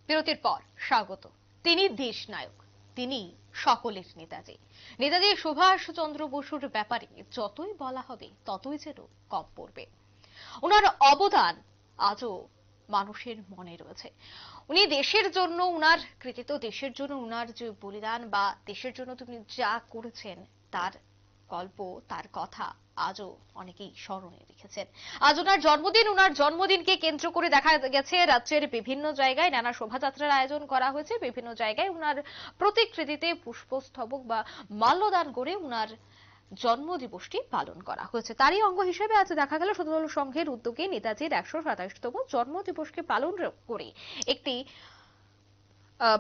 বিরতির পর স্বাগত। তিনি দেশ নায়ক, তিনি সকলের নেতাজি। নেতাজি সুভাষ চন্দ্র বসুর ব্যাপারে যতই বলা হবে ততই যেন কম পড়বে। ওনার অবদান আজও মানুষের মনে রয়েছে। উনি দেশের জন্য উনার কৃতিত্ব, দেশের জন্য উনার যে বলিদান বা দেশের জন্য তিনি যা করেছেন তার গল্প, তার কথা আজও অনেকেই স্মরণে রেখেছেন। আজ ওনার জন্মদিন, ওনার জন্মদিনকে কেন্দ্র করে দেখা গেছে রাজ্যের বিভিন্ন জায়গায় নানা শোভাযাত্রার আয়োজন করা হয়েছে। বিভিন্ন জায়গায় ওনার প্রতিকৃতিতে পুষ্পস্তবক বা মাল্যদান করে ওনার জন্মদিবসটি পালন করা হয়েছে। তারই অঙ্গ হিসেবে আজ দেখা গেল শতদল সংঘের উদ্যোগে নেতাজির 127তম জন্মদিবসকে পালন করে একটি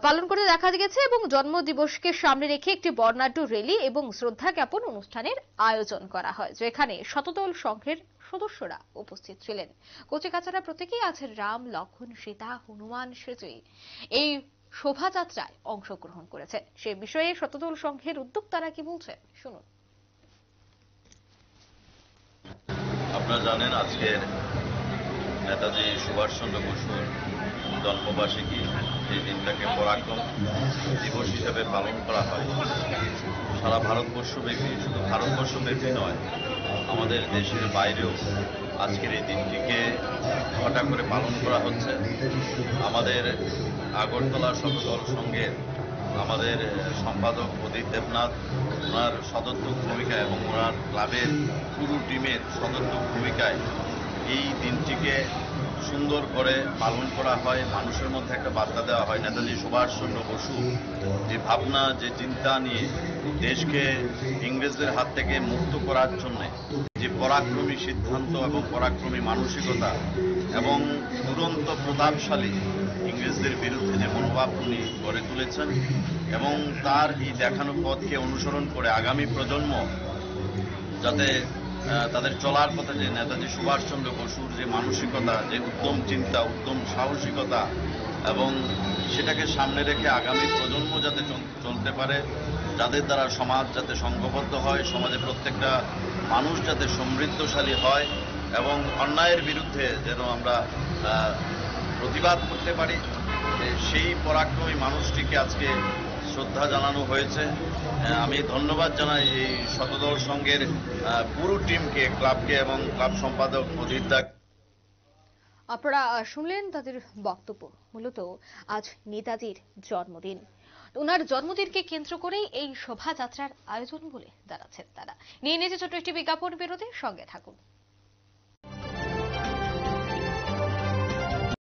পালন করে দেখা গেছে এবং জন্মদিবসকে সামনে রেখে একটি বর্ণাঢ্য র্যালি এবং শ্রদ্ধা জ্ঞাপন অনুষ্ঠানের আয়োজন করা হয়, যেখানে শতদল সংঘের সদস্যরা উপস্থিত ছিলেন। কচিকাচারা প্রত্যেকেই আজ রাম, লক্ষ্মণ, সীতা, হনুমান সেজে এই শোভাযাত্রায় অংশগ্রহণ করেছেন। সে বিষয়ে শতদল সংঘের উদ্যোক্তারা কি বলছেন শুনুন। আপনারা জানেন আজকের নেতাজি সুভাষচন্দ্র বসুর জন্মবার্ষিকী, এই দিনটাকে পরাক্রম দিবস হিসেবে পালন করা হয়। সারা ভারতবর্ষব্যাপী, শুধু ভারতবর্ষব্যাপী নয়, আমাদের দেশের বাইরেও আজকের এই দিনটিকে ঘটা করে পালন করা হচ্ছে। আমাদের আগরতলা শতদল সংঘের আমাদের সম্পাদক প্রদীপ দেবনাথ, ওনার সদর্থক ভূমিকায় এবং ওনার ক্লাবের পুরো টিমের সদর্থক ভূমিকায় এই দিনটিকে সুন্দর করে পালন করা হয়। মানুষের মধ্যে একটা বার্তা দেওয়া হয় নেতাজি সুভাষচন্দ্র বসু যে ভাবনা, যে চিন্তা নিয়ে দেশকে ইংরেজদের হাত থেকে মুক্ত করার জন্য যে পরাক্রমী সিদ্ধান্ত এবং পরাক্রমী মানসিকতা এবং দুরন্ত প্রতাপশালী ইংরেজদের বিরুদ্ধে যে মনোভাব উনি গড়ে তুলেছেন এবং তার এই দেখানো পথকে অনুসরণ করে আগামী প্রজন্ম যাতে তাদের চলার পথে যে নেতাজি সুভাষচন্দ্র বসুর যে মানসিকতা, যে উদ্যম চিন্তা, উদ্যম সাহসিকতা এবং সেটাকে সামনে রেখে আগামী প্রজন্ম যাতে চলতে পারে, যাদের দ্বারা সমাজ যাতে সংঘবদ্ধ হয়, সমাজে প্রত্যেকটা মানুষ যাতে সমৃদ্ধশালী হয় এবং অন্যায়ের বিরুদ্ধে যেন আমরা প্রতিবাদ করতে পারি, সেই পরাক্রমী মানুষটিকে আজকে শ্রদ্ধা জানানো হয়েছে। আমি ধন্যবাদ জানাই এই শতদল সংঘের পুরো টিমকে, ক্লাবকে এবং ক্লাব সম্পাদক অজিত দা। আপনারা শুনলেন তাদের বক্তব্য। মূলত আজ নেতাজির জন্মদিন, ওনার জন্মদিনকে কেন্দ্র করেই এই শোভাযাত্রার আয়োজন বলে জানাচ্ছেন তারা। নিয়ে নিয়েছে ছোট্ট একটি বিজ্ঞাপন বিরতির সঙ্গে থাকুন।